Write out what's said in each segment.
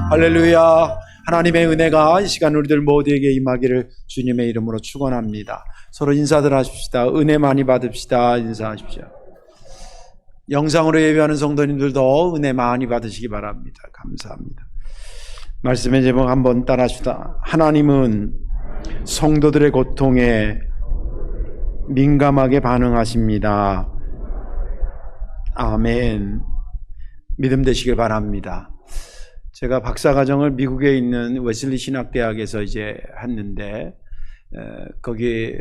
할렐루야. 하나님의 은혜가 이 시간 우리들 모두에게 임하기를 주님의 이름으로 축원합니다. 서로 인사들 하십시다. 은혜 많이 받읍시다. 인사하십시오. 영상으로 예배하는 성도님들도 은혜 많이 받으시기 바랍니다. 감사합니다. 말씀의 제목 한번 따라합시다. 하나님은 성도들의 고통에 민감하게 반응하십니다. 아멘. 믿음 되시길 바랍니다. 제가 박사과정을 미국에 있는 웨슬리 신학대학에서 이제 했는데, 거기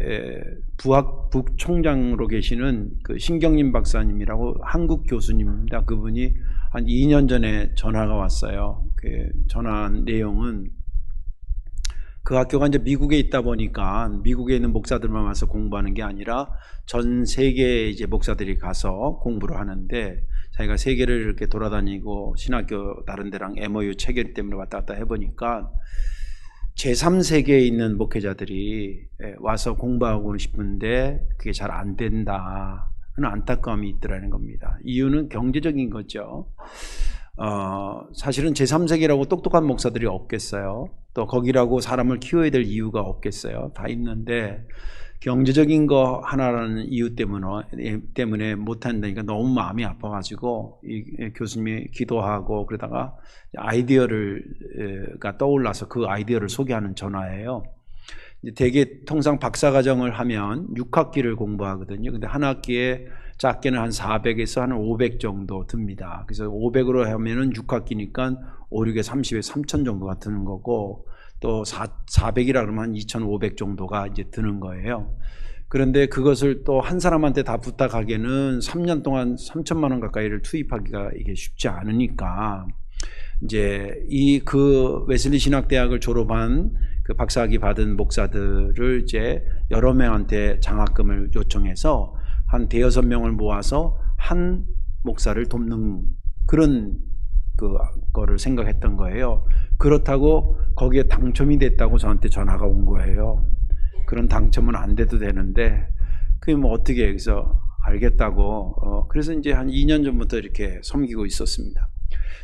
부총장으로 계시는 그 신경림 박사님이라고 한국 교수님입니다. 그분이 한 2년 전에 전화가 왔어요. 그 전화한 내용은 그 학교가 이제 미국에 있다 보니까 미국에 있는 목사들만 와서 공부하는 게 아니라 전 세계에 이제 목사들이 가서 공부를 하는데, 자기가 세계를 이렇게 돌아다니고 신학교 다른 데랑 MOU 체결 때문에 왔다 갔다 해보니까 제3세계에 있는 목회자들이 와서 공부하고 싶은데 그게 잘 안 된다 하는 안타까움이 있더라는 겁니다. 이유는 경제적인 거죠. 사실은 제3세계라고 똑똑한 목사들이 없겠어요. 또 거기라고 사람을 키워야 될 이유가 없겠어요. 다 있는데 경제적인 거 하나라는 이유 때문에 못한다니까 너무 마음이 아파가지고 이 교수님이 기도하고 그러다가 아이디어가 떠올라서 그 아이디어를 소개하는 전화예요. 대개 통상 박사과정을 하면 6학기를 공부하거든요. 근데 한 학기에 작게는 한 400에서 한 500 정도 듭니다. 그래서 500으로 하면은 6학기니까 5, 6에 30에 3000 정도가 드는 거고, 또 400이라 그러면 한 2500 정도가 이제 드는 거예요. 그런데 그것을 또 한 사람한테 다 부탁하기에는 3년 동안 3천만 원 가까이를 투입하기가 이게 쉽지 않으니까, 이제 그 웨슬리 신학대학을 졸업한 그 박사학위 받은 목사들을 이제 여러 명한테 장학금을 요청해서 한 대여섯 명을 모아서 한 목사를 돕는 그런 그거를 생각했던 거예요. 그렇다고 거기에 당첨이 됐다고 저한테 전화가 온 거예요. 그런 당첨은 안 돼도 되는데 그게 뭐 어떻게 해. 그래서 알겠다고 그래서 이제 한 2년 전부터 이렇게 섬기고 있었습니다.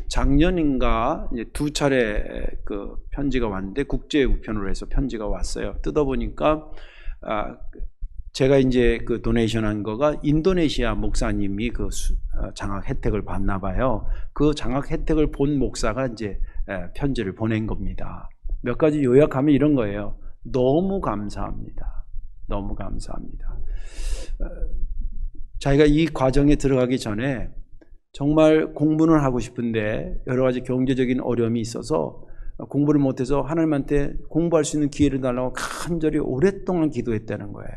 작년인가 이제 2차례 그 편지가 왔는데 국제 우편으로 해서 편지가 왔어요. 뜯어보니까 제가 이제 그 도네이션 한 거가 인도네시아 목사님이 그 장학 혜택을 받나 봐요. 그 장학 혜택을 본 목사가 이제 편지를 보낸 겁니다. 몇 가지 요약하면 이런 거예요. 너무 감사합니다. 너무 감사합니다. 자기가 이 과정에 들어가기 전에 정말 공부는 하고 싶은데 여러 가지 경제적인 어려움이 있어서 공부를 못해서 하나님한테 공부할 수 있는 기회를 달라고 간절히 오랫동안 기도했다는 거예요.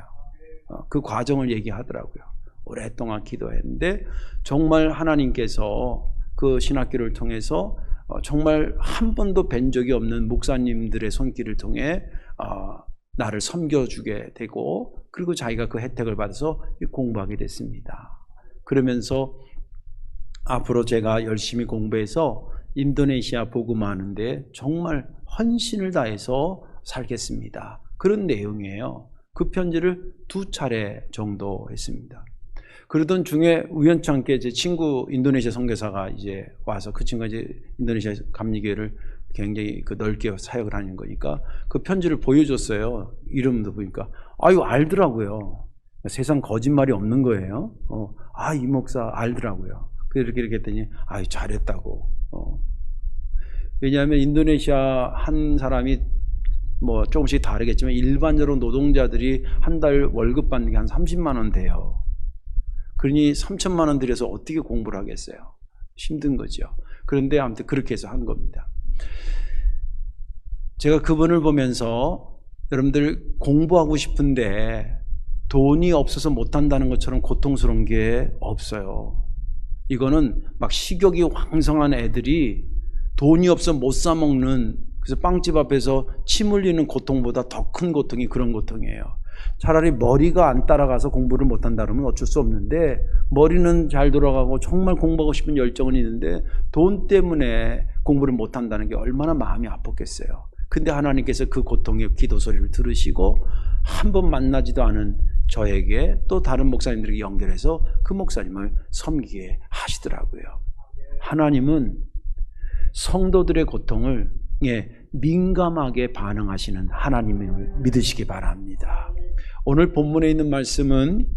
그 과정을 얘기하더라고요. 오랫동안 기도했는데 정말 하나님께서 그 신학교를 통해서 정말 한 번도 뵌 적이 없는 목사님들의 손길을 통해 나를 섬겨주게 되고, 그리고 자기가 그 혜택을 받아서 공부하게 됐습니다. 그러면서 앞으로 제가 열심히 공부해서 인도네시아 복음하는데 정말 헌신을 다해서 살겠습니다. 그런 내용이에요. 그 편지를 2차례 정도 했습니다. 그러던 중에 우연찮게 제 친구 인도네시아 선교사가 이제 와서, 그 친구가 이제 인도네시아 감리교회를 굉장히 넓게 사역을 하는 거니까 그 편지를 보여줬어요. 이름도 보니까 알더라고요. 세상 거짓말이 없는 거예요. 이 목사 알더라고요. 이렇게 했더니 잘했다고. 왜냐하면 인도네시아 한 사람이 뭐 조금씩 다르겠지만 일반적으로 노동자들이 한 달 월급 받는 게 한 30만 원 돼요. 그러니 3천만 원 들여서 어떻게 공부를 하겠어요? 힘든 거죠. 그런데 아무튼 그렇게 해서 한 겁니다. 제가 그분을 보면서 여러분들 공부하고 싶은데 돈이 없어서 못한다는 것처럼 고통스러운 게 없어요. 이거는 막 식욕이 왕성한 애들이 돈이 없어 못 사 먹는, 그래서 빵집 앞에서 침 흘리는 고통보다 더 큰 고통이 그런 고통이에요. 차라리 머리가 안 따라가서 공부를 못한다 그러면 어쩔 수 없는데, 머리는 잘 돌아가고 정말 공부하고 싶은 열정은 있는데 돈 때문에 공부를 못한다는 게 얼마나 마음이 아팠겠어요. 근데 하나님께서 그 고통의 기도 소리를 들으시고 한 번 만나지도 않은 저에게 또 다른 목사님들에게 연결해서 그 목사님을 섬기게 하시더라고요. 하나님은 성도들의 고통을 민감하게 반응하시는 하나님을 믿으시기 바랍니다. 오늘 본문에 있는 말씀은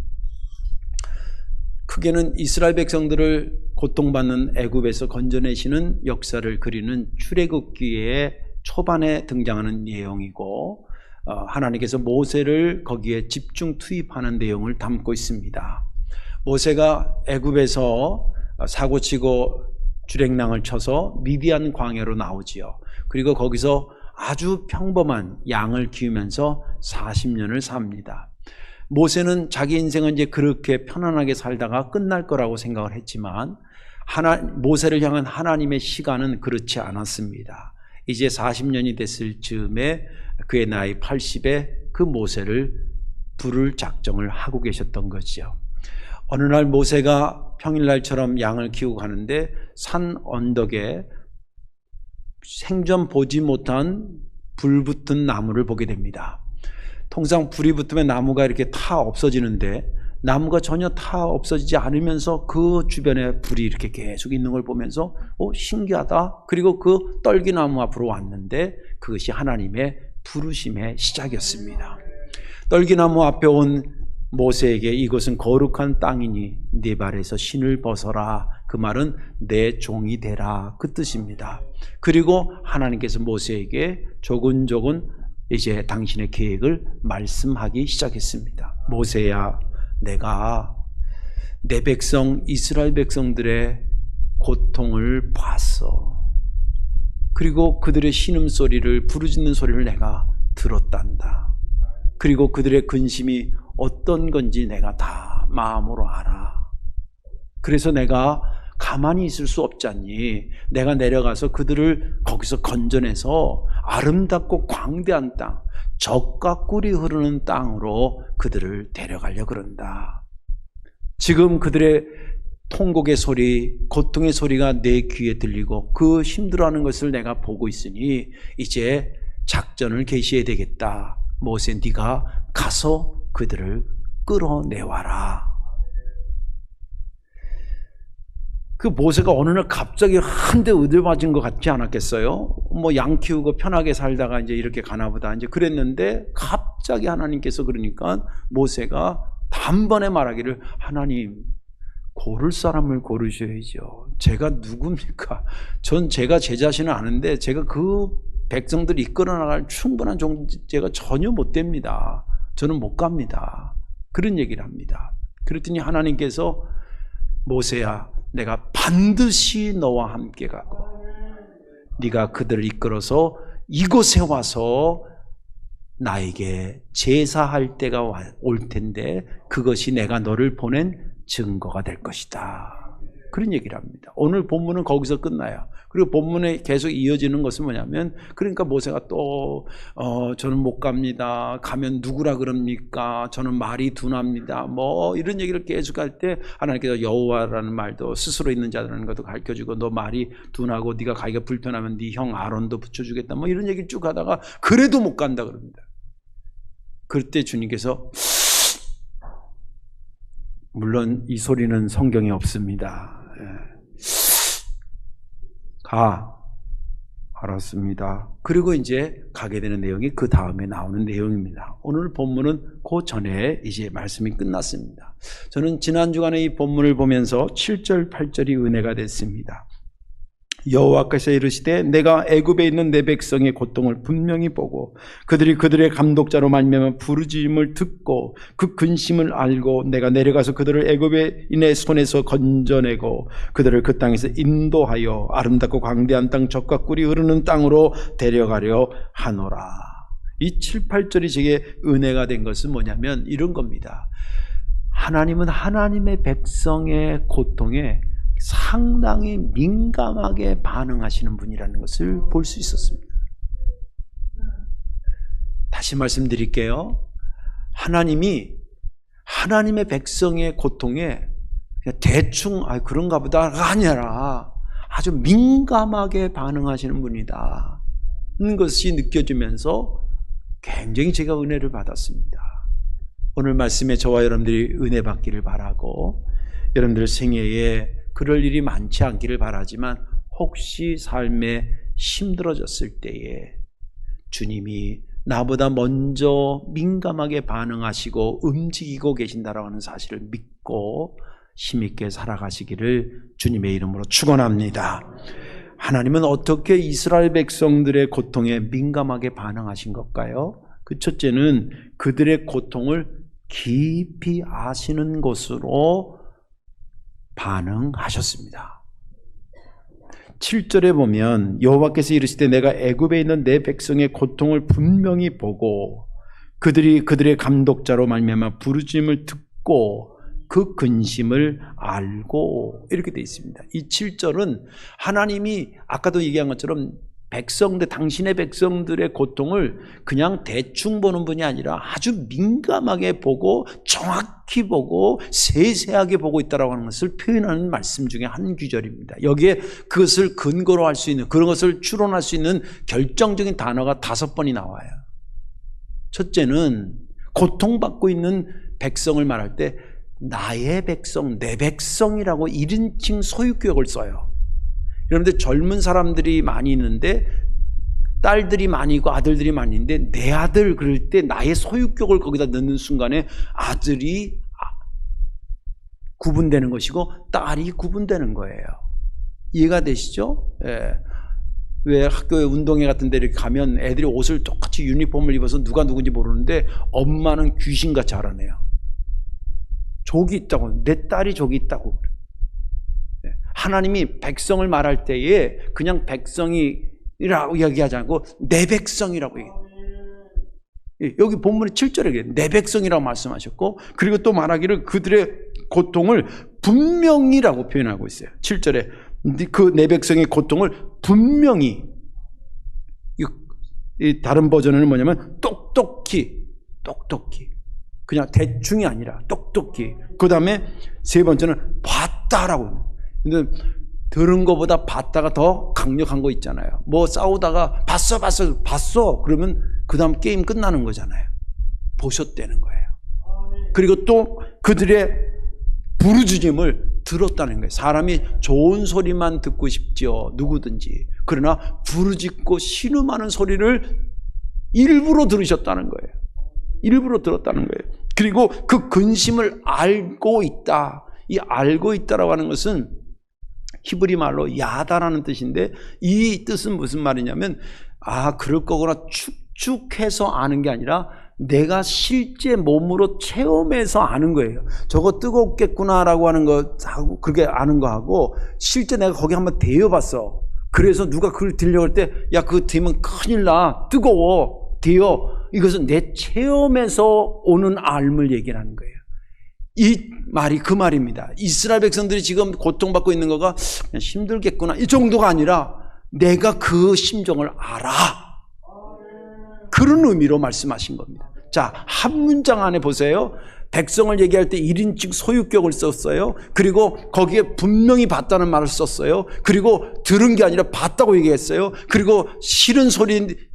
크게는 이스라엘 백성들을 고통받는 애굽에서 건져내시는 역사를 그리는 출애굽기의 초반에 등장하는 내용이고, 하나님께서 모세를 거기에 집중 투입하는 내용을 담고 있습니다. 모세가 애굽에서 사고치고 주랭랑을 쳐서 미디안 광야로 나오지요. 그리고 거기서 아주 평범한 양을 키우면서 40년을 삽니다. 모세는 자기 인생은 이제 그렇게 편안하게 살다가 끝날 거라고 생각을 했지만 모세를 향한 하나님의 시간은 그렇지 않았습니다. 이제 40년이 됐을 즈음에 그의 나이 80에 그 모세를 부를 작정을 하고 계셨던 거죠. 어느 날 모세가 평일날처럼 양을 키우고 가는데 산 언덕에 생전 보지 못한 불 붙은 나무를 보게 됩니다. 통상 불이 붙으면 나무가 이렇게 타 없어지는데 나무가 전혀 타 없어지지 않으면서 그 주변에 불이 이렇게 계속 있는 걸 보면서 신기하다. 그리고 그 떨기나무 앞으로 왔는데 그것이 하나님의 부르심의 시작이었습니다. 떨기나무 앞에 온 모세에게 이것은 거룩한 땅이니 네 발에서 신을 벗어라. 그 말은 내 종이 되라, 그 뜻입니다. 그리고 하나님께서 모세에게 조근조근 이제 당신의 계획을 말씀하기 시작했습니다. 모세야, 내가 내 백성 이스라엘 백성들의 고통을 봤어. 그리고 그들의 신음소리를, 부르짖는 소리를 내가 들었단다. 그리고 그들의 근심이 어떤 건지 내가 다 마음으로 알아. 그래서 내가 가만히 있을 수 없잖니. 내가 내려가서 그들을 거기서 건져내서 아름답고 광대한 땅, 젖과 꿀이 흐르는 땅으로 그들을 데려가려 그런다. 지금 그들의 통곡의 소리, 고통의 소리가 내 귀에 들리고 그 힘들어하는 것을 내가 보고 있으니 이제 작전을 개시해야 되겠다. 모세, 네가 가서 그들을 끌어내와라. 그 모세가 어느 날 갑자기 한 대 얻어맞은 것 같지 않았겠어요? 양 키우고 편하게 살다가 이제 이렇게 가나보다 이제 그랬는데 갑자기 하나님께서 그러니까 모세가 단번에 말하기를, 하나님, 고를 사람을 고르셔야죠. 제가 누굽니까? 전 제가 제 자신을 아는데 제가 그 백성들을 이끌어 나갈 충분한 존재가 전혀 못 됩니다. 저는 못 갑니다. 그런 얘기를 합니다. 그랬더니 하나님께서 모세야, 내가 반드시 너와 함께 가고 네가 그들을 이끌어서 이곳에 와서 나에게 제사할 때가 올 텐데 그것이 내가 너를 보낸 증거가 될 것이다. 그런 얘기를 합니다. 오늘 본문은 거기서 끝나요. 그리고 본문에 계속 이어지는 것은 뭐냐면, 그러니까 모세가 또 저는 못 갑니다. 가면 누구라 그럽니까? 저는 말이 둔합니다. 이런 얘기를 계속 할 때 하나님께서 여호와라는 말도 스스로 있는 자라는 것도 가르쳐주고, 너 말이 둔하고 네가 가기가 불편하면 네 형 아론도 붙여주겠다. 이런 얘기를 쭉 하다가 그래도 못 간다 그럽니다. 그때 주님께서, 물론 이 소리는 성경에 없습니다. 가. 알았습니다. 그리고 이제 가게 되는 내용이 그 다음에 나오는 내용입니다. 오늘 본문은 그 전에 이제 말씀이 끝났습니다. 저는 지난 주간에 이 본문을 보면서 7절, 8절이 은혜가 됐습니다. 여호와께서 이르시되 내가 애굽에 있는 내 백성의 고통을 분명히 보고 그들이 그들의 감독자로 말미암아 부르짖음을 듣고 그 근심을 알고 내가 내려가서 그들을 애굽인의 손에서 건져내고 그들을 그 땅에서 인도하여 아름답고 광대한 땅, 젖과 꿀이 흐르는 땅으로 데려가려 하노라. 이 7, 8절이 제게 은혜가 된 것은 뭐냐면 이런 겁니다. 하나님은 하나님의 백성의 고통에 상당히 민감하게 반응하시는 분이라는 것을 볼 수 있었습니다. 다시 말씀드릴게요. 하나님이 하나님의 백성의 고통에 그냥 대충 그런가 보다가 아니라 아주 민감하게 반응하시는 분이다 는 것이 느껴지면서 굉장히 제가 은혜를 받았습니다. 오늘 말씀에 저와 여러분들이 은혜 받기를 바라고, 여러분들 생애에 그럴 일이 많지 않기를 바라지만 혹시 삶에 힘들어졌을 때에 주님이 나보다 먼저 민감하게 반응하시고 움직이고 계신다라고 하는 사실을 믿고 힘있게 살아가시기를 주님의 이름으로 축원합니다. 하나님은 어떻게 이스라엘 백성들의 고통에 민감하게 반응하신 걸까요? 그 첫째는 그들의 고통을 깊이 아시는 것으로 반응하셨습니다. 7절에 보면 여호와께서 이르시되 내가 애굽에 있는 내 백성의 고통을 분명히 보고 그들의 감독자로 말미암아 부르짖음을 듣고 그 근심을 알고 이렇게 되어 있습니다. 이 7절은 하나님이 아까도 얘기한 것처럼 당신의 백성들의 고통을 그냥 대충 보는 분이 아니라 아주 민감하게 보고 정확히 보고 세세하게 보고 있다고 하는 것을 표현하는 말씀 중에 한 구절입니다. 여기에 그것을 근거로 할 수 있는, 그런 것을 추론할 수 있는 결정적인 단어가 5번이 나와요. 첫째는 고통받고 있는 백성을 말할 때 나의 백성, 내 백성이라고 1인칭 소유격을 써요. 여러분들 젊은 사람들이 많이 있는데 딸들이 많이 있고 아들들이 많이 있는데 내 아들 그럴 때 나의 소유격을 거기다 넣는 순간에 아들이 구분되는 것이고 딸이 구분되는 거예요. 이해가 되시죠? 예. 왜 학교에 운동회 같은 데 이렇게 가면 애들이 옷을 똑같이 유니폼을 입어서 누가 누군지 모르는데 엄마는 귀신같이 알아내요. 족이 있다고, 내 딸이 족이 있다고. 하나님이 백성을 말할 때에 그냥 백성이라고 이야기하지 않고 내 백성이라고 얘기해요. 여기 본문의 7절에 내 백성이라고 말씀하셨고, 그리고 또 말하기를 그들의 고통을 분명히라고 표현하고 있어요. 7절에 그 내 백성의 고통을 분명히, 이 다른 버전은 뭐냐면 똑똑히 그냥 대충이 아니라 똑똑히. 그 다음에 세 번째는 봤다라고. 근데 들은 것보다 봤다가 더 강력한 거 있잖아요. 뭐 싸우다가 봤어 그러면 그 다음 게임 끝나는 거잖아요. 보셨다는 거예요. 그리고 또 그들의 부르짖음을 들었다는 거예요. 사람이 좋은 소리만 듣고 싶지요, 누구든지. 그러나 부르짖고 신음하는 소리를 일부러 들으셨다는 거예요. 일부러 들었다는 거예요. 그리고 그 근심을 알고 있다. 이 알고 있다라고 하는 것은 히브리 말로 야다라는 뜻인데, 이 뜻은 무슨 말이냐면 그럴 거구나 축축해서 아는 게 아니라 내가 실제 몸으로 체험해서 아는 거예요. 저거 뜨겁겠구나라고 하는 거하고 그렇게 아는 거하고, 실제 내가 거기 한번 데워봤어. 그래서 누가 그걸 들려고 할 때 야 그거 데우면 큰일 나, 뜨거워, 데워. 이것은 내 체험에서 오는 알물 얘기라는 거예요. 이 말이 그 말입니다. 이스라엘 백성들이 지금 고통받고 있는 거가 그냥 힘들겠구나 이 정도가 아니라 내가 그 심정을 알아. 그런 의미로 말씀하신 겁니다. 자, 한 문장 안에 보세요. 백성을 얘기할 때 1인칭 소유격을 썼어요. 그리고 거기에 분명히 봤다는 말을 썼어요. 그리고 들은 게 아니라 봤다고 얘기했어요. 그리고 싫은 소리,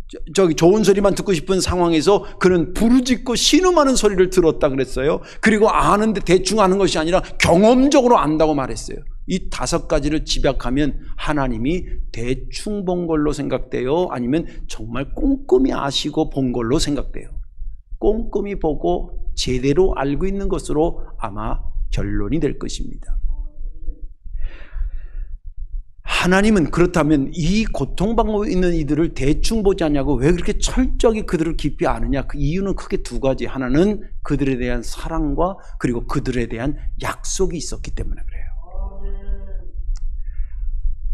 좋은 소리만 듣고 싶은 상황에서 그는 부르짖고 신음하는 소리를 들었다 그랬어요. 그리고 아는데 대충 아는 것이 아니라 경험적으로 안다고 말했어요. 이 5가지를 집약하면 하나님이 대충 본 걸로 생각돼요? 아니면 정말 꼼꼼히 아시고 본 걸로 생각돼요? 꼼꼼히 보고 제대로 알고 있는 것으로 아마 결론이 될 것입니다. 하나님은 그렇다면 이 고통받고 있는 이들을 대충 보지 않냐고 왜 그렇게 철저히 그들을 깊이 아느냐? 그 이유는 크게 2가지. 하나는 그들에 대한 사랑과 그리고 그들에 대한 약속이 있었기 때문에 그래요.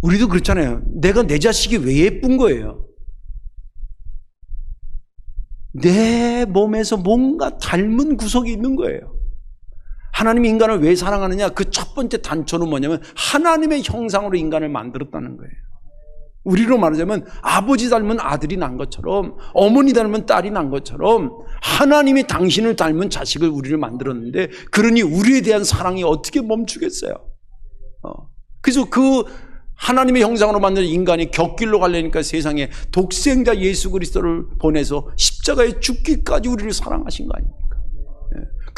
우리도 그렇잖아요. 내가 내 자식이 왜 예쁜 거예요? 내 몸에서 뭔가 닮은 구석이 있는 거예요. 하나님이 인간을 왜 사랑하느냐? 그 첫 번째 단초는 뭐냐면 하나님의 형상으로 인간을 만들었다는 거예요. 우리로 말하자면 아버지 닮은 아들이 난 것처럼, 어머니 닮은 딸이 난 것처럼 하나님이 당신을 닮은 자식을 우리를 만들었는데, 그러니 우리에 대한 사랑이 어떻게 멈추겠어요? 그래서 그 하나님의 형상으로 만든 인간이 곁길로 가려니까 세상에 독생자 예수 그리스도를 보내서 십자가에 죽기까지 우리를 사랑하신 거 아닙니까?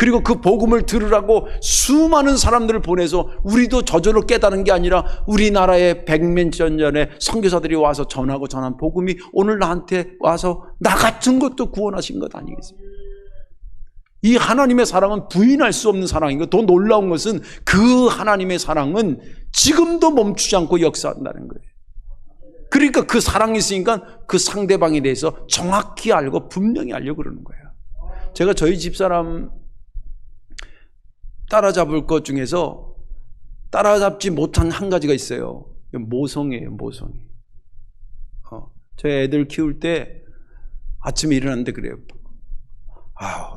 그리고 그 복음을 들으라고 수많은 사람들을 보내서 우리도 저절로 깨달은 게 아니라 우리나라에 100몇 년 전에 선교사들이 와서 전하고 전한 복음이 오늘 나한테 와서 나 같은 것도 구원하신 것 아니겠습니까? 이 하나님의 사랑은 부인할 수 없는 사랑이고, 더 놀라운 것은 그 하나님의 사랑은 지금도 멈추지 않고 역사한다는 거예요. 그러니까 그 사랑이 있으니까 그 상대방에 대해서 정확히 알고 분명히 알려고 그러는 거예요. 제가 저희 집사람 따라잡을 것 중에서 따라잡지 못한 한 가지가 있어요. 모성이에요, 모성이. 저희 애들 키울 때 아침에 일어났는데 그래요.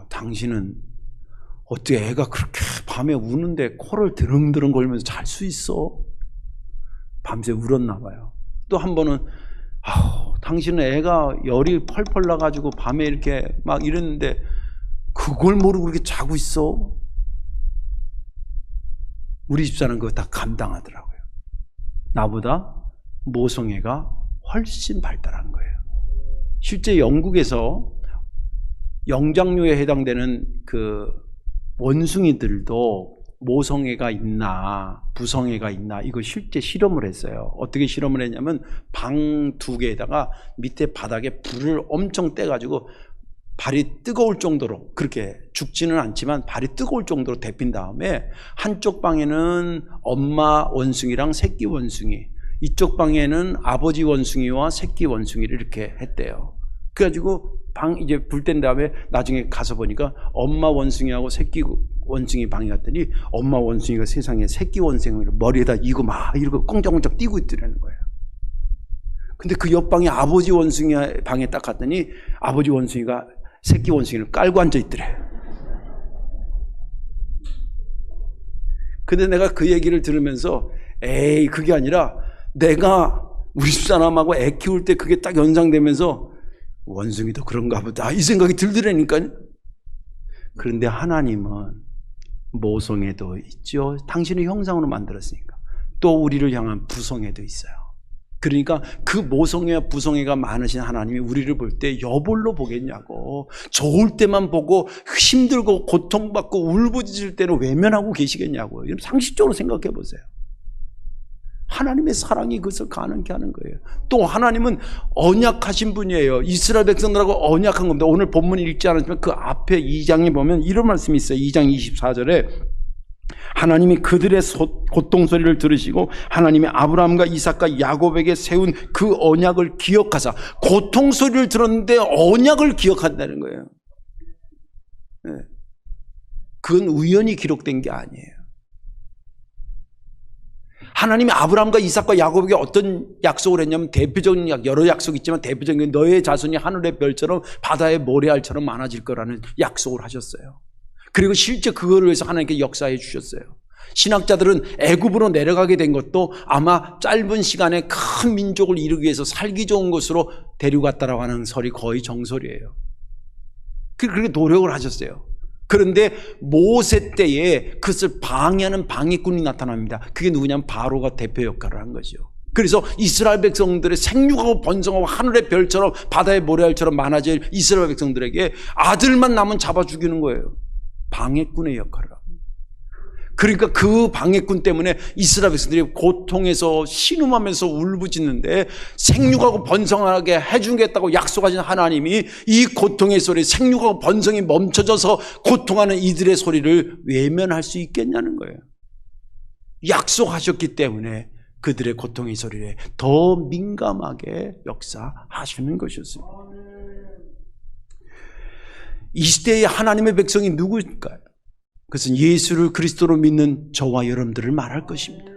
당신은 어떻게 애가 그렇게 밤에 우는데 코를 드릉드릉 걸면서 잘 수 있어? 밤새 울었나 봐요. 또 한 번은 당신은 애가 열이 펄펄 나가지고 밤에 이렇게 막 이랬는데 그걸 모르고 그렇게 자고 있어? 우리 집사는 그거 다 감당하더라고요. 나보다 모성애가 훨씬 발달한 거예요. 실제 영국에서 영장류에 해당되는 그 원숭이들도 모성애가 있나 부성애가 있나 이거 실제 실험을 했어요. 어떻게 실험을 했냐면 방 2개에다가 밑에 바닥에 불을 엄청 떼가지고 발이 뜨거울 정도로, 그렇게 죽지는 않지만 발이 뜨거울 정도로 데핀 다음에 한쪽 방에는 엄마 원숭이랑 새끼 원숭이, 이쪽 방에는 아버지 원숭이와 새끼 원숭이를 이렇게 했대요. 그래가지고 방 이제 불 뗀 다음에 나중에 가서 보니까 엄마 원숭이하고 새끼 원숭이 방에 갔더니 엄마 원숭이가 세상에 새끼 원숭이를 머리에다 이고 막 이러고 꽁짝꽁짝 뛰고 있더라는 거예요. 근데 그 옆방에 아버지 원숭이 방에 딱 갔더니 아버지 원숭이가 새끼 원숭이를 깔고 앉아 있더래. 근데 내가 그 얘기를 들으면서 에이 그게 아니라 내가 우리 집사람하고 애 키울 때 그게 딱 연상되면서 원숭이도 그런가 보다 이 생각이 들더라니까요. 그런데 하나님은 모성애도 있죠. 당신의 형상으로 만들었으니까. 또 우리를 향한 부성애도 있어요. 그러니까 그 모성애와 부성애가 많으신 하나님이 우리를 볼 때 여볼로 보겠냐고, 좋을 때만 보고 힘들고 고통받고 울부짖을 때는 외면하고 계시겠냐고. 상식적으로 생각해 보세요. 하나님의 사랑이 그것을 가능케 하는 거예요. 또 하나님은 언약하신 분이에요. 이스라엘 백성들하고 언약한 겁니다. 오늘 본문 읽지 않았지만 그 앞에 2장에 보면 이런 말씀이 있어요. 2장 24절에 하나님이 그들의 고통소리를 들으시고 하나님이 아브라함과 이삭과 야곱에게 세운 그 언약을 기억하사, 고통소리를 들었는데 언약을 기억한다는 거예요. 네. 그건 우연히 기록된 게 아니에요. 하나님이 아브라함과 이삭과 야곱에게 어떤 약속을 했냐면, 대표적인 여러 약속이 있지만 대표적인 너의 자손이 하늘의 별처럼 바다의 모래알처럼 많아질 거라는 약속을 하셨어요. 그리고 실제 그거를 위해서 하나님께 역사해 주셨어요. 신학자들은 애굽으로 내려가게 된 것도 아마 짧은 시간에 큰 민족을 이루기 위해서 살기 좋은 곳으로 데려갔다라고 하는 설이 거의 정설이에요. 그렇게 노력을 하셨어요. 그런데 모세 때에 그것을 방해하는 방해꾼이 나타납니다. 그게 누구냐면 바로가 대표 역할을 한 거죠. 그래서 이스라엘 백성들의 생육하고 번성하고 하늘의 별처럼 바다의 모래알처럼 많아질 이스라엘 백성들에게 아들만 남은 잡아 죽이는 거예요. 방해꾼의 역할을 합니다. 그러니까 그 방해꾼 때문에 이스라엘 백성들이 고통에서 신음하면서 울부짖는데, 생육하고 번성하게 해주겠다고 약속하신 하나님이 이 고통의 소리, 생육하고 번성이 멈춰져서 고통하는 이들의 소리를 외면할 수 있겠냐는 거예요. 약속하셨기 때문에 그들의 고통의 소리에 더 민감하게 역사하시는 것이었습니다. 이 시대의 하나님의 백성이 누구일까요? 그것은 예수를 그리스도로 믿는 저와 여러분들을 말할 것입니다.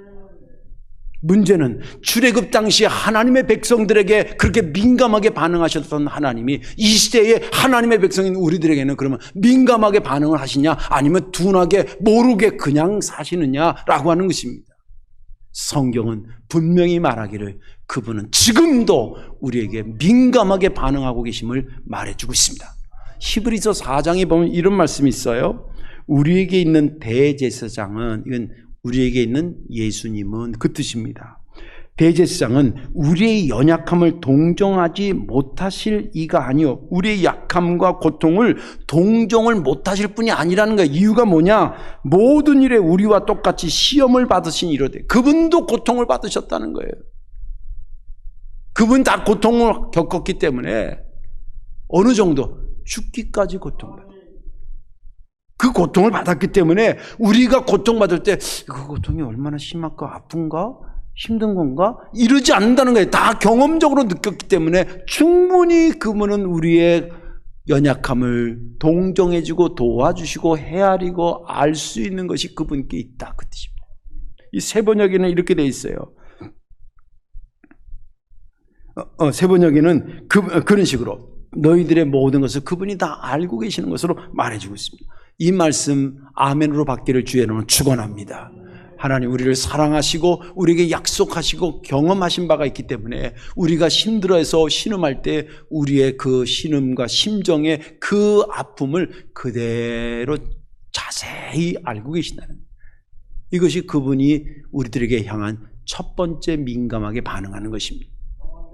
문제는 출애굽 당시 하나님의 백성들에게 그렇게 민감하게 반응하셨던 하나님이 이 시대의 하나님의 백성인 우리들에게는 그러면 민감하게 반응을 하시냐, 아니면 둔하게 모르게 그냥 사시느냐라고 하는 것입니다. 성경은 분명히 말하기를 그분은 지금도 우리에게 민감하게 반응하고 계심을 말해주고 있습니다. 히브리서 4장에 보면 이런 말씀이 있어요. 우리에게 있는 대제사장은, 이건 우리에게 있는 예수님은 그 뜻입니다. 대제사장은 우리의 연약함을 동정하지 못하실 이가 아니요, 우리의 약함과 고통을 동정을 못하실 분이 아니라는 거예요. 이유가 뭐냐? 모든 일에 우리와 똑같이 시험을 받으신 이로되, 그분도 고통을 받으셨다는 거예요. 그분 다 고통을 겪었기 때문에 어느 정도 죽기까지 고통받아요. 그 고통을 받았기 때문에 우리가 고통받을 때 그 고통이 얼마나 심할까, 아픈가, 힘든 건가 이러지 않는다는 거예요. 다 경험적으로 느꼈기 때문에 충분히 그분은 우리의 연약함을 동정해주고 도와주시고 헤아리고 알 수 있는 것이 그분께 있다, 그 뜻입니다. 이 세번역에는 이렇게 돼 있어요. 세번역에는 그런 식으로 너희들의 모든 것을 그분이 다 알고 계시는 것으로 말해주고 있습니다. 이 말씀 아멘으로 받기를 주의 이름으로 축원합니다. 하나님 우리를 사랑하시고 우리에게 약속하시고 경험하신 바가 있기 때문에 우리가 힘들어해서 신음할 때 우리의 그 신음과 심정의 그 아픔을 그대로 자세히 알고 계신다는 거예요. 이것이 그분이 우리들에게 향한 첫 번째 민감하게 반응하는 것입니다.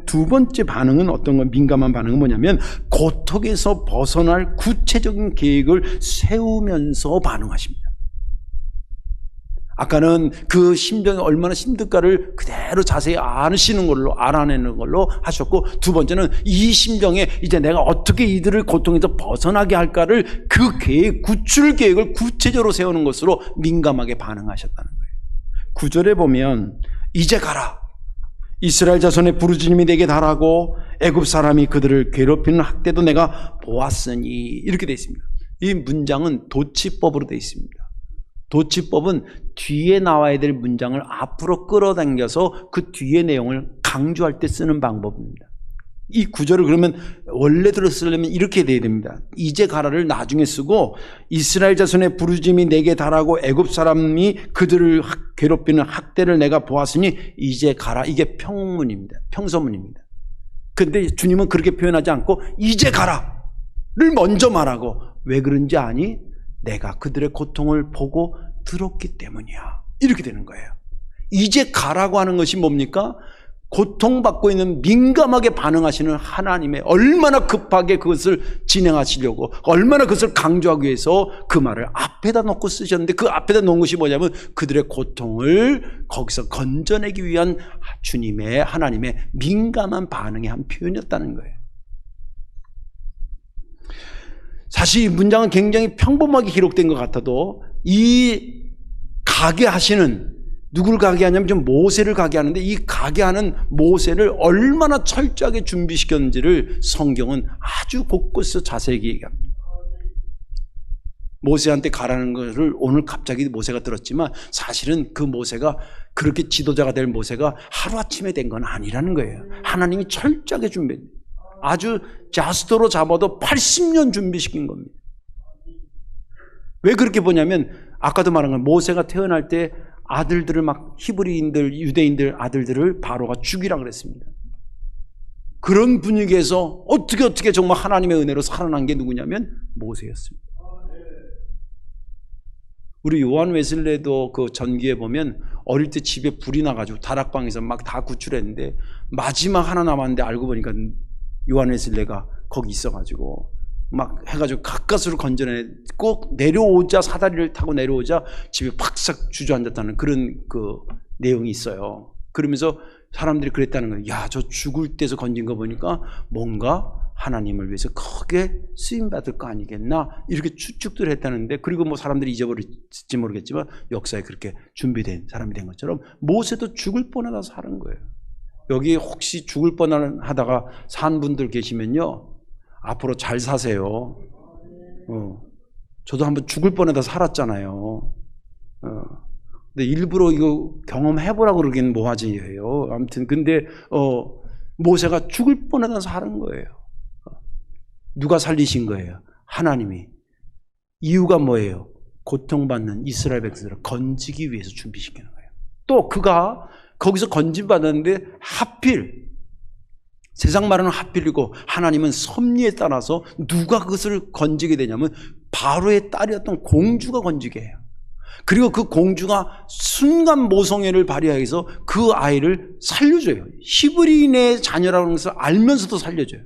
두 번째 반응은 어떤 건, 민감한 반응은 뭐냐면 고통에서 벗어날 구체적인 계획을 세우면서 반응하십니다. 아까는 그 심정이 얼마나 힘들까를 그대로 자세히 아시는 걸로, 알아내는 걸로 하셨고, 두 번째는 이 심정에 이제 내가 어떻게 이들을 고통에서 벗어나게 할까를 그 계획, 구출 계획을 구체적으로 세우는 것으로 민감하게 반응하셨다는 거예요. 9절에 보면 이제 가라, 이스라엘 자손의 부르짖음이 내게 달하고 애굽 사람이 그들을 괴롭히는 학대도 내가 보았으니, 이렇게 되어 있습니다. 이 문장은 도치법으로 되어 있습니다. 도치법은 뒤에 나와야 될 문장을 앞으로 끌어당겨서 그 뒤의 내용을 강조할 때 쓰는 방법입니다. 이 구절을 그러면 원래대로 쓰려면 이렇게 돼야 됩니다. 이제 가라를 나중에 쓰고 이스라엘 자손의 부르짖음이 내게 달하고 애굽 사람이 그들을 괴롭히는 학대를 내가 보았으니 이제 가라. 이게 평문입니다. 평서문입니다. 그런데 주님은 그렇게 표현하지 않고 이제 가라를 먼저 말하고, 왜 그런지 아니? 내가 그들의 고통을 보고 들었기 때문이야. 이렇게 되는 거예요. 이제 가라고 하는 것이 뭡니까? 고통받고 있는, 민감하게 반응하시는 하나님의 얼마나 급하게 그것을 진행하시려고, 얼마나 그것을 강조하기 위해서 그 말을 앞에다 놓고 쓰셨는데, 그 앞에다 놓은 것이 뭐냐면 그들의 고통을 거기서 건져내기 위한 주님의, 하나님의 민감한 반응의 한 표현이었다는 거예요. 사실 이 문장은 굉장히 평범하게 기록된 것 같아도 이 가게 하시는, 누구를 가게 하냐면 좀 모세를 가게 하는데, 이 가게 하는 모세를 얼마나 철저하게 준비시켰는지를 성경은 아주 곳곳에서 자세히 얘기합니다. 모세한테 가라는 것을 오늘 갑자기 모세가 들었지만 사실은 그 모세가, 그렇게 지도자가 될 모세가 하루아침에 된 건 아니라는 거예요. 하나님이 철저하게 준비했어요. 아주 자스토로 잡아도 80년 준비시킨 겁니다. 왜 그렇게 보냐면 아까도 말한 건 모세가 태어날 때 아들들을 막 히브리인들, 유대인들 아들들을 바로가 죽이라 그랬습니다. 그런 분위기에서 어떻게 정말 하나님의 은혜로 살아난 게 누구냐면 모세였습니다. 우리 요한 웨슬레도 그 전기에 보면 어릴 때 집에 불이 나가지고 다락방에서 막 다 구출했는데 마지막 하나 남았는데 알고 보니까 요한 웨슬레가 거기 있어가지고 막 해가지고 가까스로 건져내, 꼭 내려오자, 사다리를 타고 내려오자 집에 팍싹 주저앉았다는 그런 그 내용이 있어요. 그러면서 사람들이 그랬다는 거예요. 야, 저 죽을 때서 건진 거 보니까 뭔가 하나님을 위해서 크게 쓰임받을 거 아니겠나, 이렇게 추측들 했다는데, 그리고 뭐 사람들이 잊어버릴지 모르겠지만 역사에 그렇게 준비된 사람이 된 것처럼 모세도 죽을 뻔하다 사는 거예요. 여기 혹시 죽을 뻔하다가 산 분들 계시면요, 앞으로 잘 사세요. 저도 한번 죽을 뻔하다 살았잖아요. 근데 일부러 이거 경험해보라고 그러기는 뭐하지예요. 아무튼 근데 모세가 죽을 뻔하다 사는 거예요. 누가 살리신 거예요? 하나님이. 이유가 뭐예요? 고통받는 이스라엘 백성들을 건지기 위해서 준비시키는 거예요. 또 그가 거기서 건진받았는데 하필, 세상 말은 하필이고 하나님은 섭리에 따라서 누가 그것을 건지게 되냐면 바로의 딸이었던 공주가 건지게 해요. 그리고 그 공주가 순간 모성애를 발휘해서 그 아이를 살려줘요. 히브리인의 자녀라는 것을 알면서도 살려줘요.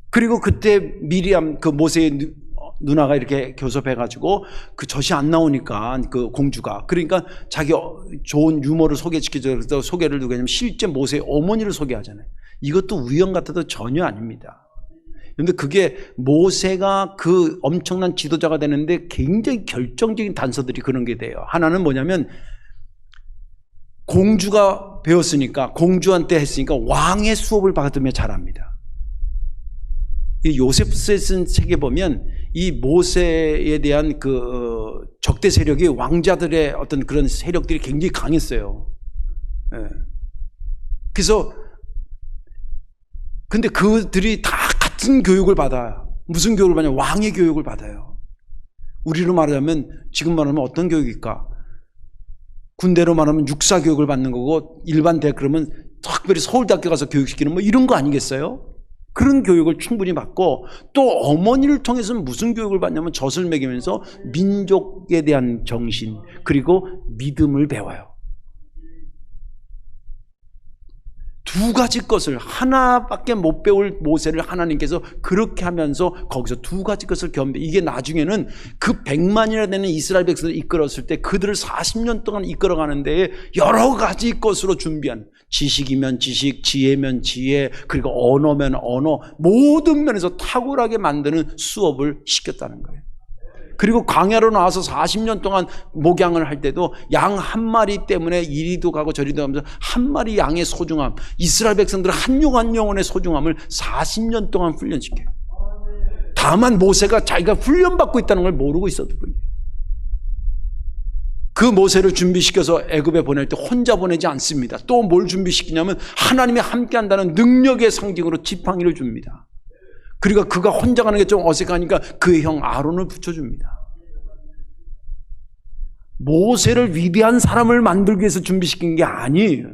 그리고 그때 미리암 그 모세의 누나가 이렇게 교섭해가지고 그 젖이 안 나오니까 그 공주가 그러니까 자기 좋은 유머를 소개시켜줘서 소개를 누가 하냐면 실제 모세의 어머니를 소개하잖아요. 이것도 우연 같아도 전혀 아닙니다. 그런데 그게 모세가 그 엄청난 지도자가 되는데 굉장히 결정적인 단서들이 그런 게 돼요. 하나는 뭐냐면 공주가 배웠으니까 공주한테 했으니까 왕의 수업을 받으며 잘합니다. 이 요셉스에 쓴 책에 보면 이 모세에 대한 그 적대 세력이 왕자들의 어떤 그런 세력들이 굉장히 강했어요. 예. 그래서 근데 그들이 다 같은 교육을 받아요. 무슨 교육을 받냐? 왕의 교육을 받아요. 우리로 말하자면 지금 말하면 어떤 교육일까? 군대로 말하면 육사 교육을 받는 거고 일반 대학 그러면 특별히 서울대학교 가서 교육시키는 뭐 이런 거 아니겠어요? 그런 교육을 충분히 받고 또 어머니를 통해서는 무슨 교육을 받냐면 젖을 먹이면서 민족에 대한 정신 그리고 믿음을 배워요. 두 가지 것을 하나밖에 못 배울 모세를 하나님께서 그렇게 하면서 거기서 두 가지 것을 겸비 이게 나중에는 그 100만이나 되는 이스라엘 백성을 이끌었을 때 그들을 40년 동안 이끌어가는 데에 여러 가지 것으로 준비한 지식이면 지식, 지혜면 지혜, 그리고 언어면 언어 모든 면에서 탁월하게 만드는 수업을 시켰다는 거예요. 그리고 광야로 나와서 40년 동안 목양을 할 때도 양 한 마리 때문에 이리도 가고 저리도 가면서 한 마리 양의 소중함, 이스라엘 백성들은 한 영 한 영혼의 소중함을 40년 동안 훈련시켜요. 다만 모세가 자기가 훈련받고 있다는 걸 모르고 있었던 뿐이에요. 그 모세를 준비시켜서 애굽에 보낼 때 혼자 보내지 않습니다. 또 뭘 준비시키냐면 하나님이 함께한다는 능력의 상징으로 지팡이를 줍니다. 그리고 그가 혼자 가는 게 좀 어색하니까 그의 형 아론을 붙여줍니다. 모세를 위대한 사람을 만들기 위해서 준비시킨 게 아니에요.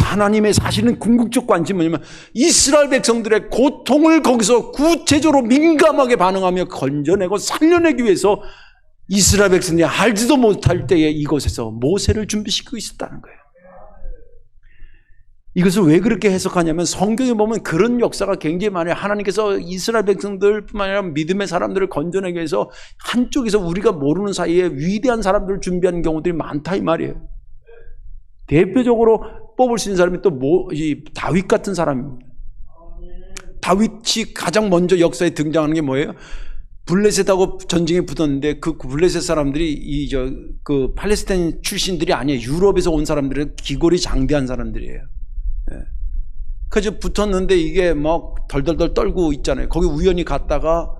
하나님의 사실은 궁극적 관심은 뭐냐면 이스라엘 백성들의 고통을 거기서 구체적으로 민감하게 반응하며 건져내고 살려내기 위해서 이스라엘 백성들이 알지도 못할 때에 이곳에서 모세를 준비시키고 있었다는 거예요. 이것을 왜 그렇게 해석하냐면 성경에 보면 그런 역사가 굉장히 많아요. 하나님께서 이스라엘 백성들뿐만 아니라 믿음의 사람들을 건져내기 위해서 한쪽에서 우리가 모르는 사이에 위대한 사람들을 준비하는 경우들이 많다 이 말이에요. 대표적으로 뽑을 수 있는 사람이 또 다윗 같은 사람입니다. 다윗이 가장 먼저 역사에 등장하는 게 뭐예요? 블레셋하고 전쟁에 붙었는데 그 블레셋 사람들이 그 팔레스타인 출신들이 아니에요. 유럽에서 온 사람들은 기골이 장대한 사람들이에요. 예. 그래서 붙었는데 이게 막 덜덜덜 떨고 있잖아요. 거기 우연히 갔다가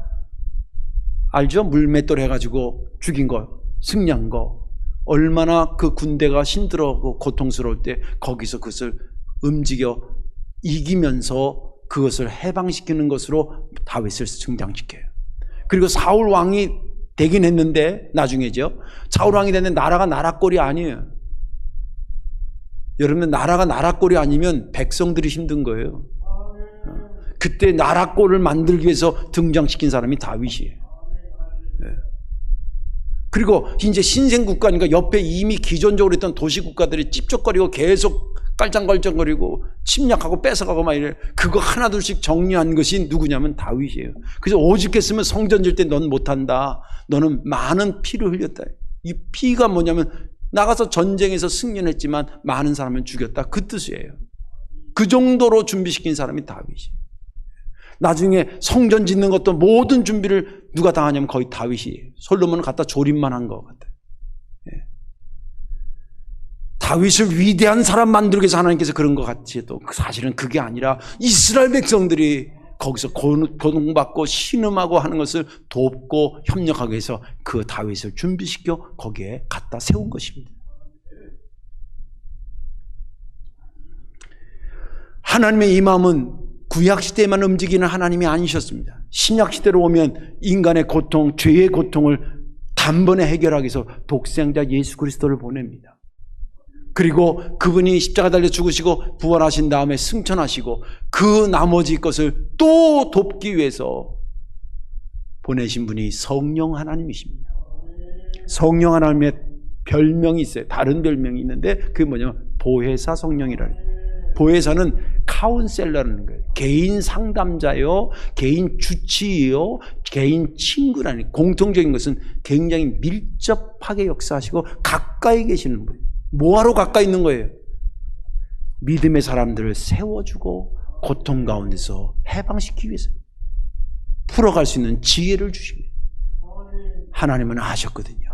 알죠? 물맷돌 해가지고 죽인 거, 승리한 거. 얼마나 그 군대가 힘들어하고 고통스러울 때 거기서 그것을 움직여 이기면서 그것을 해방시키는 것으로 다윗을 등장시켜요. 그리고 사울 왕이 되긴 했는데 나중에죠. 사울 왕이 됐는데 나라가 나라꼴이 아니에요. 여러분 나라가 나라꼴이 아니면 백성들이 힘든 거예요. 그때 나라꼴을 만들기 위해서 등장시킨 사람이 다윗이에요. 그리고 이제 신생국가니까 옆에 이미 기존적으로 있던 도시국가들이 찝쩍거리고 계속 깔짱깔짱거리고 침략하고 뺏어가고 막 이래. 그거 하나둘씩 정리한 것이 누구냐면 다윗이에요. 그래서 오죽했으면 성전 질 때 넌 못한다. 너는 많은 피를 흘렸다. 이 피가 뭐냐면 나가서 전쟁에서 승리는 했지만 많은 사람을 죽였다. 그 뜻이에요. 그 정도로 준비시킨 사람이 다윗이에요. 나중에 성전 짓는 것도 모든 준비를 누가 다 하냐면 거의 다윗이에요. 솔로몬은 갖다 조립만 한 것 같아요. 예. 다윗을 위대한 사람 만들기 위해서 하나님께서 그런 것 같이 해도 사실은 그게 아니라 이스라엘 백성들이 거기서 고통받고 신음하고 하는 것을 돕고 협력하기 위해서 그 다윗을 준비시켜 거기에 갖다 세운 것입니다. 하나님의 이 마음은 구약시대에만 움직이는 하나님이 아니셨습니다. 신약시대로 오면 인간의 고통, 죄의 고통을 단번에 해결하기 위해서 독생자 예수 그리스도를 보냅니다. 그리고 그분이 십자가 달려 죽으시고 부활하신 다음에 승천하시고 그 나머지 것을 또 돕기 위해서 보내신 분이 성령 하나님이십니다. 성령 하나님의 별명이 있어요. 다른 별명이 있는데 그게 뭐냐면 보혜사 성령이라는 거예요. 보혜사는 카운셀러라는 거예요. 개인 상담자요, 개인 주치의요, 개인 친구라는, 공통적인 것은 굉장히 밀접하게 역사하시고 가까이 계시는 분이에요. 뭐하러 가까이 있는 거예요? 믿음의 사람들을 세워주고 고통 가운데서 해방시키기 위해서, 풀어갈 수 있는 지혜를 주시고, 하나님은 아셨거든요.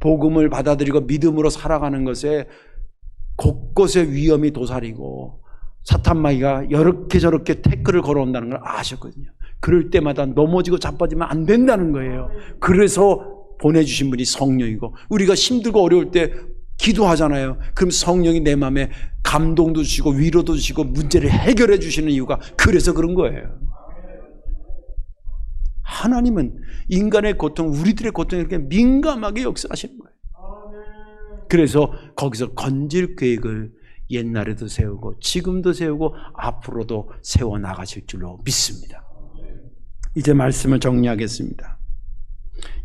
복음을 받아들이고 믿음으로 살아가는 것에 곳곳에 위험이 도사리고 사탄마귀가 이렇게 저렇게 태클을 걸어온다는 걸 아셨거든요. 그럴 때마다 넘어지고 자빠지면 안 된다는 거예요. 그래서 보내주신 분이 성령이고, 우리가 힘들고 어려울 때 기도하잖아요. 그럼 성령이 내 마음에 감동도 주시고 위로도 주시고 문제를 해결해 주시는 이유가 그래서 그런 거예요. 하나님은 인간의 고통, 우리들의 고통에 이렇게 민감하게 역사하시는 거예요. 그래서 거기서 건질 계획을 옛날에도 세우고 지금도 세우고 앞으로도 세워나가실 줄로 믿습니다. 이제 말씀을 정리하겠습니다.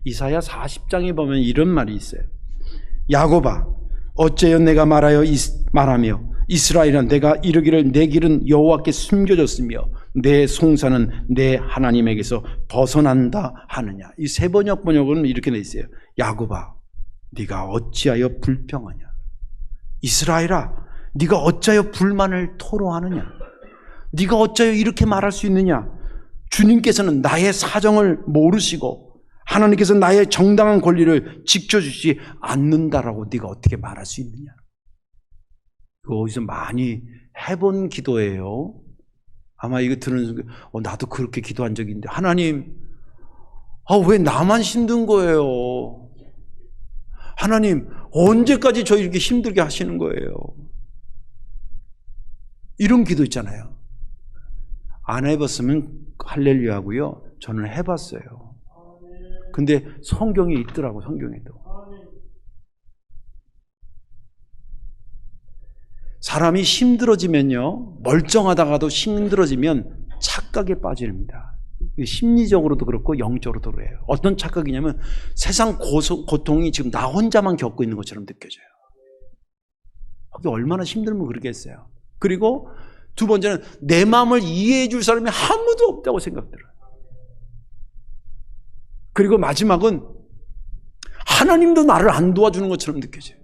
이사야 40장에 보면 이런 말이 있어요. 야곱아, 어째여 내가 말하며 이스라엘아, 내가 이르기를 내 길은 여호와께 숨겨졌으며 내 송사는 내 하나님에게서 벗어난다 하느냐. 이 세번역 번역은 이렇게 돼 있어요. 야곱아, 네가 어찌하여 불평하냐? 이스라엘아, 네가 어찌하여 불만을 토로하느냐? 네가 어찌하여 이렇게 말할 수 있느냐? 주님께서는 나의 사정을 모르시고 하나님께서 나의 정당한 권리를 지켜주지 않는다라고 네가 어떻게 말할 수 있느냐? 그거 어디서 많이 해본 기도예요. 아마 이거 들은 순간 나도 그렇게 기도한 적이 있는데, 하나님, 왜 나만 힘든 거예요? 하나님, 언제까지 저 이렇게 힘들게 하시는 거예요? 이런 기도 있잖아요. 안 해봤으면 할렐루야고요. 저는 해봤어요. 근데 성경에 있더라고, 성경에도. 사람이 힘들어지면요, 멀쩡하다가도 힘들어지면 착각에 빠집니다. 심리적으로도 그렇고 영적으로도 그래요. 어떤 착각이냐면 세상 고통이 지금 나 혼자만 겪고 있는 것처럼 느껴져요. 그게 얼마나 힘들면 그러겠어요. 그리고 두 번째는 내 마음을 이해해 줄 사람이 아무도 없다고 생각들어요. 그리고 마지막은 하나님도 나를 안 도와주는 것처럼 느껴져요.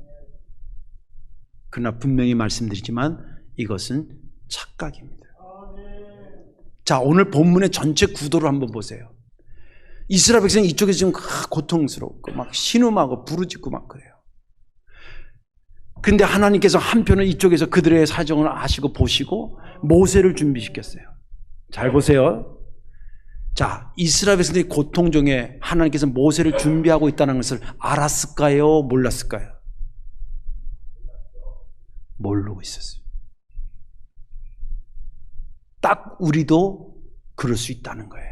그러나 분명히 말씀드리지만 이것은 착각입니다. 자, 오늘 본문의 전체 구도를 한번 보세요. 이스라엘 백성이 이쪽에서 지금 고통스럽고 막 신음하고 부르짖고 막 그래요. 근데 하나님께서 한편은 이쪽에서 그들의 사정을 아시고 보시고 모세를 준비시켰어요. 잘 보세요. 자, 이스라엘 백성들이 고통 중에 하나님께서 모세를 준비하고 있다는 것을 알았을까요? 몰랐을까요? 모르고 있었어요. 딱 우리도 그럴 수 있다는 거예요.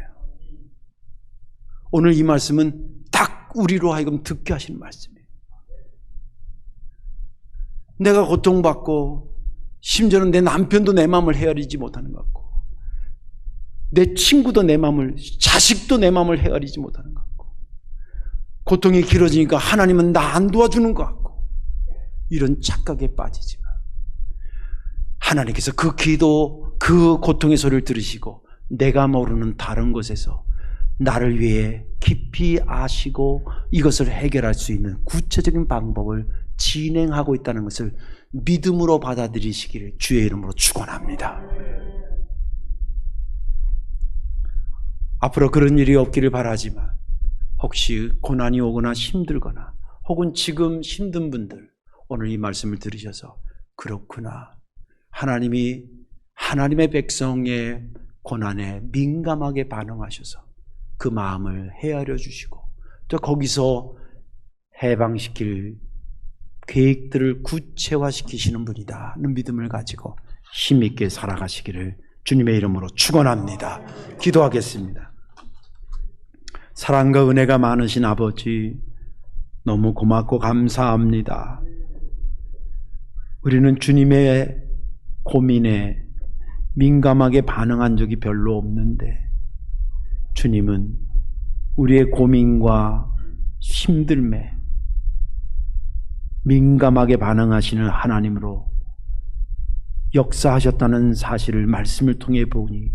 오늘 이 말씀은 딱 우리로 하여금 듣게 하시는 말씀이에요. 내가 고통받고 심지어는 내 남편도 내 마음을 헤아리지 못하는 것 같고 내 친구도 내 마음을, 자식도 내 마음을 헤아리지 못하는 것 같고 고통이 길어지니까 하나님은 나 안 도와주는 것 같고 이런 착각에 빠지지만 하나님께서 그 기도, 그 고통의 소리를 들으시고 내가 모르는 다른 곳에서 나를 위해 깊이 아시고 이것을 해결할 수 있는 구체적인 방법을 진행하고 있다는 것을 믿음으로 받아들이시기를 주의 이름으로 축원합니다. 앞으로 그런 일이 없기를 바라지만 혹시 고난이 오거나 힘들거나 혹은 지금 힘든 분들 오늘 이 말씀을 들으셔서 그렇구나, 하나님이 하나님의 백성의 고난에 민감하게 반응하셔서 그 마음을 헤아려 주시고 또 거기서 해방시킬 계획들을 구체화시키시는 분이다는 믿음을 가지고 힘있게 살아가시기를 주님의 이름으로 축원합니다. 기도하겠습니다. 사랑과 은혜가 많으신 아버지, 너무 고맙고 감사합니다. 우리는 주님의 고민에 민감하게 반응한 적이 별로 없는데 주님은 우리의 고민과 힘듦에 민감하게 반응하시는 하나님으로 역사하셨다는 사실을 말씀을 통해 보니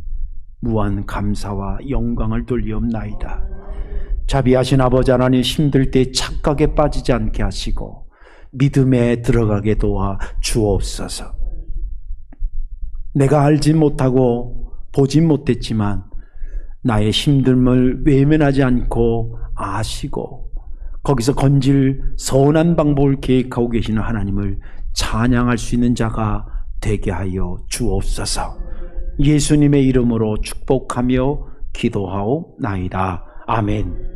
무한 감사와 영광을 돌리옵나이다. 자비하신 아버지 하나님, 힘들 때 착각에 빠지지 않게 하시고 믿음에 들어가게 도와 주옵소서. 내가 알지 못하고 보지 못했지만 나의 힘듦을 외면하지 않고 아시고 거기서 건질 선한 방법을 계획하고 계시는 하나님을 찬양할 수 있는 자가 되게 하여 주옵소서. 예수님의 이름으로 축복하며 기도하옵나이다. 아멘.